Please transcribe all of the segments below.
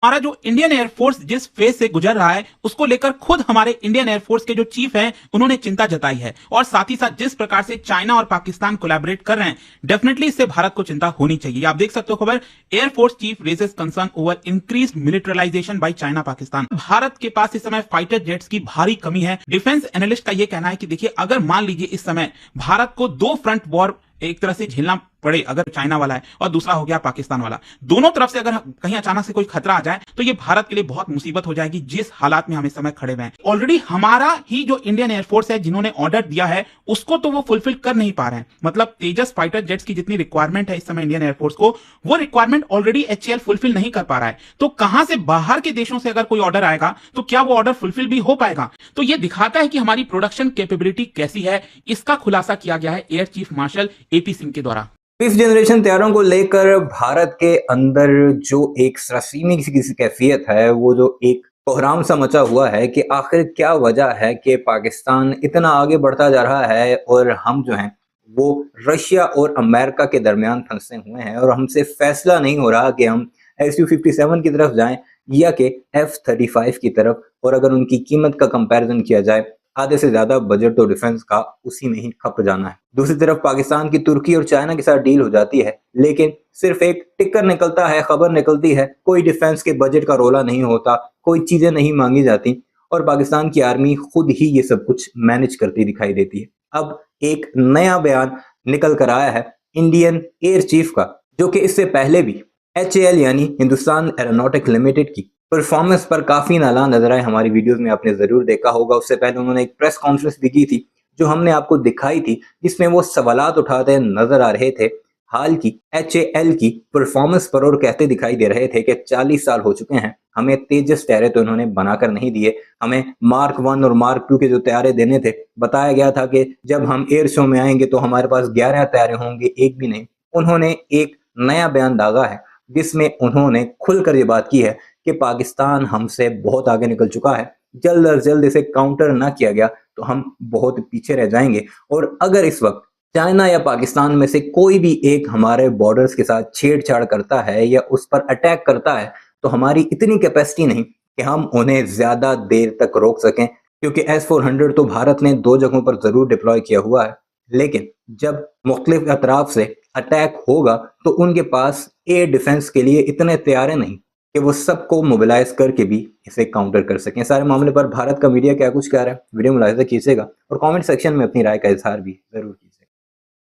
हमारा जो Indian air force जिस फेज से गुजर रहा है उसको लेकर खुद हमारे इंडियन एयरफोर्स के जो चीफ हैं उन्होंने चिंता जताई है। और साथ ही साथ जिस प्रकार से चाइना और पाकिस्तान कोलैबोरेट कर रहे हैं, डेफिनेटली इससे भारत को चिंता होनी चाहिए। आप देख सकते हो खबर, air force chief raises concern over increased militarisation by China Pakistan. Bharat के पास इस समय फाइटर जेट्स की भारी कमी है। डिफेंस एनालिस्ट का यह कहना है कि देखिए, अगर मान लीजिए इस समय भारत को दो फ्रंट वॉर एक तरह से झेलना पड़े, अगर चाइना वाला है और दूसरा हो गया पाकिस्तान वाला, दोनों तरफ से अगर कहीं अचानक से कोई खतरा आ जाए तो ये भारत के लिए बहुत मुसीबत हो जाएगी, जिस हालात में हम इस समय खड़े हुए हैं। ऑलरेडी हमारा ही जो इंडियन एयरफोर्स है जिन्होंने ऑर्डर दिया है उसको तो वो फुलफिल कर नहीं पा रहे हैं। मतलब तेजस फाइटर जेट्स की जितनी रिक्वायरमेंट है इस समय इंडियन एयरफोर्स को, वो रिक्वायरमेंट ऑलरेडी एचएएल फुलफिल नहीं कर पा रहा है। तो कहां से बाहर के देशों से अगर कोई ऑर्डर आएगा तो क्या वो ऑर्डर फुलफिल भी हो पाएगा? तो ये दिखाता है कि हमारी प्रोडक्शन कैपेबिलिटी कैसी है। इसका खुलासा किया गया है air chief marshal AP Singh के द्वारा। फिफ्थ जनरेशन तैयारों को लेकर भारत के अंदर जो एक सरासीमी किसी कैफियत है, वो जो एक कोहराम सा मचा हुआ है कि आखिर क्या वजह है कि पाकिस्तान इतना आगे बढ़ता जा रहा है और हम जो हैं वो रशिया और अमेरिका के दरमियान फंसे हुए हैं और हमसे फैसला नहीं हो रहा कि हम Su-57 की तरफ जाएं या कि F-35 की तरफ। और अगर उनकी कीमत का कंपैरिजन किया जाए, आधे से ज्यादा बजट तो डिफेंस का उसी में ही खप जाना है। दूसरी तरफ पाकिस्तान की तुर्की और चाइना के साथ डील हो जाती है, लेकिन सिर्फ एक टिकर निकलता है, खबर निकलती है, कोई डिफेंस के बजट का रोला नहीं होता, कोई चीजें नहीं मांगी जाती और पाकिस्तान की आर्मी खुद ही ये सब कुछ मैनेज करती दिखाई देती है। अब एक नया बयान निकल कर आया है इंडियन एयर चीफ का, जो कि इससे पहले भी HAL यानी हिंदुस्तान एरोनॉटिक्स लिमिटेड की परफॉर्मेंस पर काफी नाला नजर आए। हमारी वीडियोस में आपने जरूर देखा होगा। उससे पहले उन्होंने एक प्रेस कॉन्फ्रेंस भी की थी जो हमने आपको दिखाई थी, जिसमें वो सवालात उठाते नजर आ रहे थे हाल की HAL की परफॉर्मेंस पर और कहते दिखाई दे रहे थे कि 40 साल हो चुके हैं, हमें तेजस तैयारे तो इन्होंने बनाकर नहीं दिए, हमें Mark 1 और Mark 2 के जो तैयारे देने थे, बताया गया था कि जब हम एयर शो में आएंगे तो हमारे पास 11 तैयारे होंगे, एक भी नहीं। उन्होंने एक नया बयान दागा है जिसमें उन्होंने खुलकर ये बात की है कि पाकिस्तान हमसे बहुत आगे निकल चुका है, जल्द अज जल्द इसे काउंटर ना किया गया तो हम बहुत पीछे रह जाएंगे। और अगर इस वक्त चाइना या पाकिस्तान में से कोई भी एक हमारे बॉर्डर्स के साथ छेड़छाड़ करता है या उस पर अटैक करता है तो हमारी इतनी कैपेसिटी नहीं कि हम उन्हें ज्यादा देर तक रोक सकें, क्योंकि S-400 तो भारत ने 2 जगहों पर जरूर डिप्लॉय किया हुआ है, लेकिन जब मुख्तलिफ अतराफ से अटैक होगा तो उनके पास एयर डिफेंस के लिए इतने तैयार नहीं कि वो सबको मोबिलाइज करके भी इसे काउंटर कर सकें। सारे मामले पर भारत का मीडिया क्या कुछ कह रहा है, वीडियो मुलाहिजा कीजिएगा और कमेंट सेक्शन में अपनी राय का इजहार भी जरूर कीजिएगा।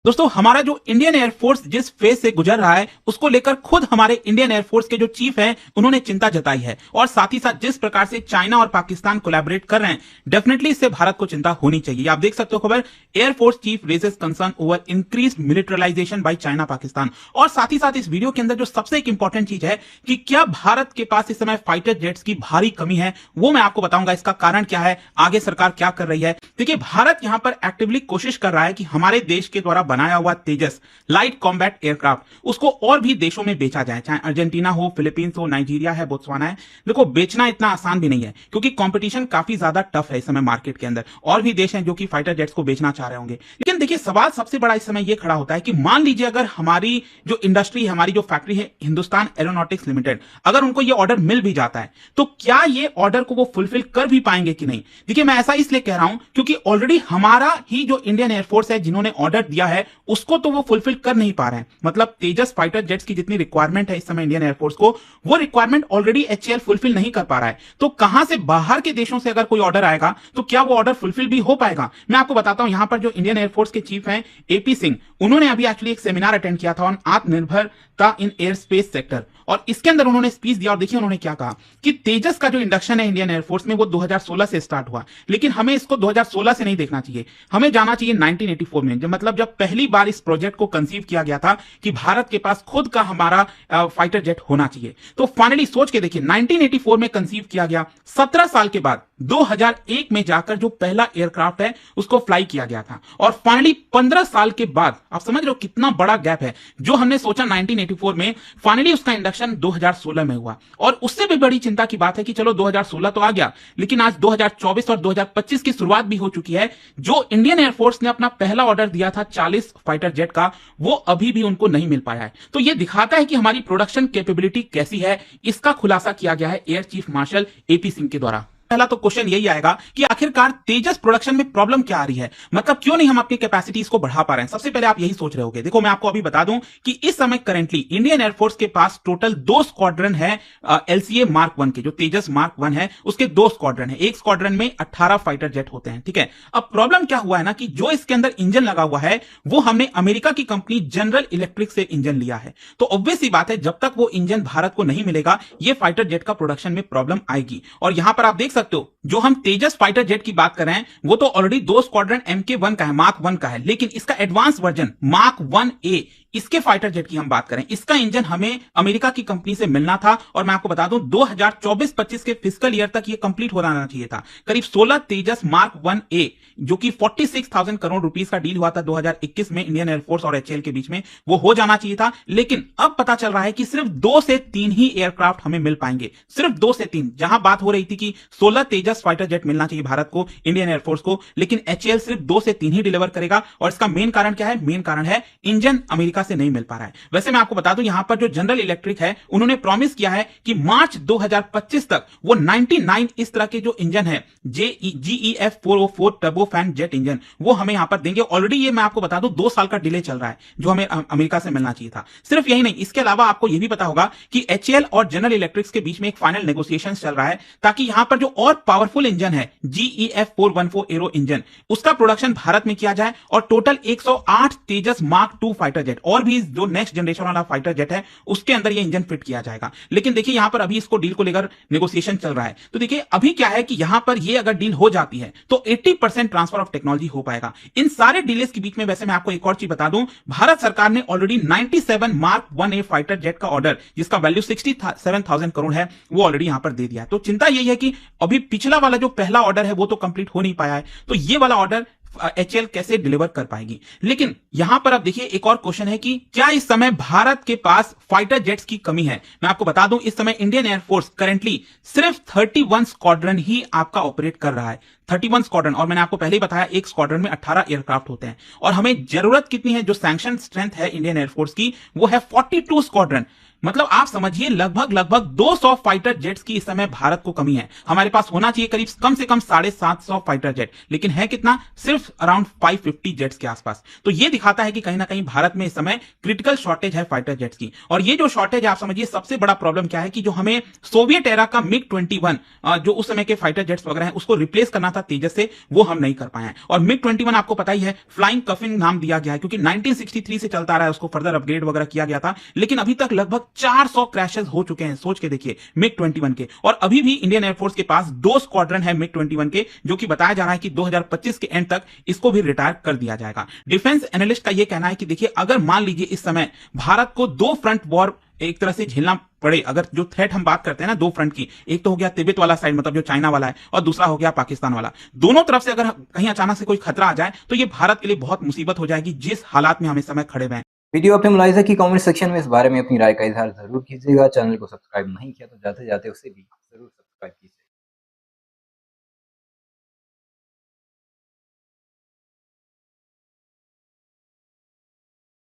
दोस्तों, हमारा जो इंडियन एयरफोर्स जिस फेज से गुजर रहा है उसको लेकर खुद हमारे इंडियन एयरफोर्स के जो चीफ हैं उन्होंने चिंता जताई है। और साथ ही साथ जिस प्रकार से चाइना और पाकिस्तान कोलैबोरेट कर रहे हैं, डेफिनेटली इससे भारत को चिंता होनी चाहिए। आप देख सकते हो खबर, air force chief raises concern over increased militarisation by China Pakistan. और साथ ही साथ इस वीडियो के अंदर जो सबसे एक इंपॉर्टेंट चीज है कि क्या भारत के पास इस समय फाइटर जेट्स की भारी कमी है, वो मैं आपको बताऊंगा। इसका कारण क्या है, आगे सरकार क्या कर रही है। देखिए, भारत यहां पर एक्टिवली कोशिश कर रहा है कि हमारे देश के द्वारा बनाया हुआ तेजस लाइट कॉम्बैट एयरक्राफ्ट उसको और भी देशों में बेचा जाए, चाहे अर्जेंटीना हो, फिलीपींस हो, नाइजीरिया है, बोत्सवाना है। देखो, बेचना इतना आसान भी नहीं है क्योंकि कंपटीशन काफी ज्यादा टफ है इस समय मार्केट के अंदर। और भी देश हैं जो कि फाइटर जेट्स को बेचना चाह रहे होंगे। लेकिन देखिए, सवाल सबसे बड़ा इस समय यह खड़ा होता है कि मान लीजिए अगर हमारी जो इंडस्ट्री है, हमारी जो फैक्ट्री है हिंदुस्तान एरोनॉटिक्स लिमिटेड, अगर उनको यह ऑर्डर मिल भी जाता है तो क्या ये ऑर्डर को वो फुलफिल कर भी पाएंगे कि नहीं। देखिए, मैं ऐसा इसलिए कह रहा हूं क्योंकि ऑलरेडी हमारा ही जो इंडियन एयरफोर्स है जिन्होंने ऑर्डर दिया है उसको तो वो फुलफिल कर नहीं पा रहे हैं। मतलब तेजस फाइटर जेट्स की जितनी रिक्वायरमेंट है इस समय इंडियन एयरफोर्स को, वो रिक्वायरमेंट ऑलरेडी HAL फुलफिल नहीं कर पा रहा है। तो कहां से बाहर के देशों से अगर कोई ऑर्डर आएगा तो क्या वो ऑर्डर फुलफिल भी हो पाएगा। मैं आपको बताता हूं, यहां पर जो इंडियन एयरफोर्स के चीफ हैं एपी सिंह, उन्होंने अभी एक्चुअली एक सेमिनार अटेंड किया था ऑन आत्मनिर्भरता इन एयर स्पेस सेक्टर, और इसके अंदर उन्होंने स्पीच दिया। और देखिए उन्होंने क्या कहा कि तेजस का जो इंडक्शन है इंडियन एयरफोर्स में वो 2016 से स्टार्ट हुआ, लेकिन हमें इसको 2016 से नहीं देखना चाहिए, हमें जाना चाहिए 1984 में, मतलब जब पहली बार इस प्रोजेक्ट को कंसीव किया गया था कि भारत के पास खुद का हमारा फाइटर जेट होना चाहिए। तो फाइनली सोच के देखिए, 1984 में कंसीव किया गया, 17 साल के बाद 2001 में जाकर जो पहला एयरक्राफ्ट है उसको फ्लाई किया गया था। और फाइनली 15 साल के बाद, आप समझ रहे हो कितना बड़ा गैप है, जो हमने सोचा 1984 में, फाइनली उसका इंडक्शन 2016 में हुआ। और उससे भी बड़ी चिंता की बात है कि चलो 2016 तो आ गया, लेकिन आज 2024 और 2025 की शुरुआत भी हो चुकी है। जो इंडियन एयरफोर्स ने अपना पहला ऑर्डर दिया था 40 फाइटर जेट का, वो अभी भी उनको नहीं मिल पाया है। तो ये दिखाता है कि हमारी प्रोडक्शन कैपेबिलिटी कैसी है। इसका खुलासा किया गया है air chief marshal AP Singh के द्वारा। पहला तो क्वेश्चन यही आएगा कि आखिरकार तेजस प्रोडक्शन में प्रॉब्लम क्या आ रही है, मतलब क्यों नहीं हम अपनी कैपेसिटीज को बढ़ा पा रहे हैं। सबसे पहले आप यही सोच रहे होंगे, देखो मैं आपको अभी बता दूं कि इस समय करेंटली इंडियन एयरफोर्स के पास टोटल 2 स्क्वाड्रन है एलसीए मार्क 1 के, जो तेजस मार्क 1 है उसके 2 स्क्वाड्रन है। एक स्क्वाड्रन में 18 फाइटर जेट होते हैं, ठीक है। अब प्रॉब्लम क्या हुआ है ना कि जो इसके अंदर इंजन लगा हुआ है वो हमने अमेरिका की कंपनी जनरल इलेक्ट्रिक से इंजन लिया है। तो ऑब्वियस सी बात है, जब तक वो इंजन भारत को नहीं मिलेगा ये फाइटर जेट का प्रोडक्शन में प्रॉब्लम आएगी। और यहां पर आप देख सकते हो, जो हम तेजस फाइटर जेट की बात कर रहे हैं वो तो ऑलरेडी 2 स्क्वाड्रन MK1 का है, मार्क 1 का है, लेकिन इसका एडवांस वर्जन मार्क 1A, इसके फाइटर जेट की हम बात करें, इसका इंजन हमें अमेरिका की कंपनी से मिलना था। और मैं आपको बता दूं 2024-25 के फिस्कल ईयर तक ये कंप्लीट हो जाना चाहिए था। करीब 16 तेजस मार्क 1A, जो कि 46,000 करोड़ रुपीस का डील हुआ था 2021 में इंडियन एयरफोर्स और HAL के बीच में, वो हो जाना चाहिए था। लेकिन अब पता चल रहा है कि सिर्फ 2 से 3 ही एयरक्राफ्ट हमें मिल पाएंगे, सिर्फ 2 से 3। जहां बात हो रही थी कि 16 तेजस फाइटर जेट मिलना चाहिए भारत को, इंडियन एयरफोर्स को, लेकिन HAL सिर्फ 2 से 3 ही डिलीवर करेगा। और इसका मेन कारण क्या है? मेन कारण है इंजन अमेरिका से नहीं मिल पा रहा है। वैसे मैं आपको बता दूं यहां पर जो जनरल इलेक्ट्रिक है उन्होंने प्रॉमिस किया है कि मार्च 2025 तक वो 99 इस तरह के जो इंजन है GEF 404 टर्बोफैन जेट इंजन, वो हमें यहां पर देंगे। ऑलरेडी ये मैं आपको बता दूं 2 साल का डिले चल रहा है जो हमें अमेरिका से मिलना चाहिए था। सिर्फ यही नहीं, इसके अलावा आपको यह भी पता होगा कि HAL और जनरल इलेक्ट्रिक्स के बीच में एक फाइनल नेगोशिएशन चल रहा है, ताकि यहां पर जो और पावरफुल इंजन है GEF 414 एरो इंजन, उसका प्रोडक्शन भारत में किया जाए। और टोटल 108 तेजस मार्क 2 फाइटर जेट और भी जो नेक्स्ट जनरेशन वाला फाइटर जेट है उसके अंदर ये इंजन फिट किया जाएगा। लेकिन देखिए यहां पर अभी इसको डील को लेकर नेगोशिएशन चल रहा है। तो देखिए अभी क्या है कि यहां पर ये अगर डील हो जाती है तो 80% ट्रांसफर ऑफ टेक्नोलॉजी हो पाएगा। इन सारे डिलेस के बीच में वैसे मैं आपको एक और चीज बता दूं, भारत सरकार ने already 97 mark 1A fighter jet का ऑर्डर, जिसका वैल्यू 67,000 करोड़ है, वो ऑलरेडी यहां पर दे दिया है। तो चिंता यही है कि अभी पिछला वाला जो पहला ऑर्डर है वो तो कंप्लीट हो नहीं पाया है, तो ये वाला ऑर्डर HAL कैसे डिलीवर कर पाएगी। लेकिन यहां पर अब देखिए एक और क्वेश्चन है कि क्या इस समय भारत के पास फाइटर जेट्स की कमी है। मैं आपको बता दूं इस समय इंडियन एयरफोर्स करेंटली सिर्फ 31 स्क्वाड्रन ही आपका ऑपरेट कर रहा है, 31 स्क्वाड्रन। और मैंने आपको पहले ही बताया एक स्क्वाड्रन में 18 एयरक्राफ्ट होते हैं। और हमें जरूरत कितनी है, जो सैंक्शन स्ट्रेंथ है इंडियन एयरफोर्स की वो है 42 स्क्वाड्रन। मतलब आप समझिए लगभग 200 फाइटर जेट्स की इस समय भारत को कमी है। हमारे पास होना चाहिए करीब कम से कम 750 फाइटर जेट, लेकिन है कितना, सिर्फ अराउंड 550 जेट्स के आसपास। तो ये दिखाता है कि कहीं ना कहीं भारत में इस समय क्रिटिकल शॉर्टेज है फाइटर जेट्स की। और ये जो शॉर्टेज है आप समझिए सबसे बड़ा प्रॉब्लम क्या है कि जो हमें सोवियत एरा का MiG-21 जो उस समय के फाइटर जेट्स वगैरह हैं उसको रिप्लेस करना था तेजस से, वो हम नहीं कर पाए हैं। और MiG-21 आपको पता ही है फ्लाइंग कफिन नाम दिया गया है, क्योंकि 1963 से चलता रहा है, उसको फर्दर अपग्रेड वगैरह किया गया था, लेकिन अभी तक लगभग 400 क्रैशेस हो चुके हैं। सोच के देखिए MiG-21 के। और अभी भी इंडियन एयरफोर्स के पास 2 स्क्वाड्रन है MiG-21 के, जो कि बताया जा रहा है कि 2025 के एंड तक इसको भी रिटायर कर दिया जाएगा। डिफेंस एनालिस्ट का यह कहना है कि देखिए अगर मान लीजिए इस समय भारत को 2 फ्रंट वॉर एक तरह से झेलना पड़े, अगर जो थ्रेट हम बात करते हैं ना 2 फ्रंट की, एक तो हो गया तिब्बत वाला साइड मतलब जो चाइना वाला है, और दूसरा हो गया पाकिस्तान वाला, दोनों तरफ से अगर कहीं अचानक से कोई खतरा आ जाए तो ये भारत के लिए बहुत मुसीबत हो जाएगी, जिस हालात में हम इस समय खड़े हुए हैं। वीडियो आपने मुलाहिजा की, कमेंट सेक्शन में इस बारे में अपनी राय का इजहार जरूर कीजिएगा। चैनल को सब्सक्राइब नहीं किया तो जाते जाते उसे भी जरूर सब्सक्राइब कीजिए।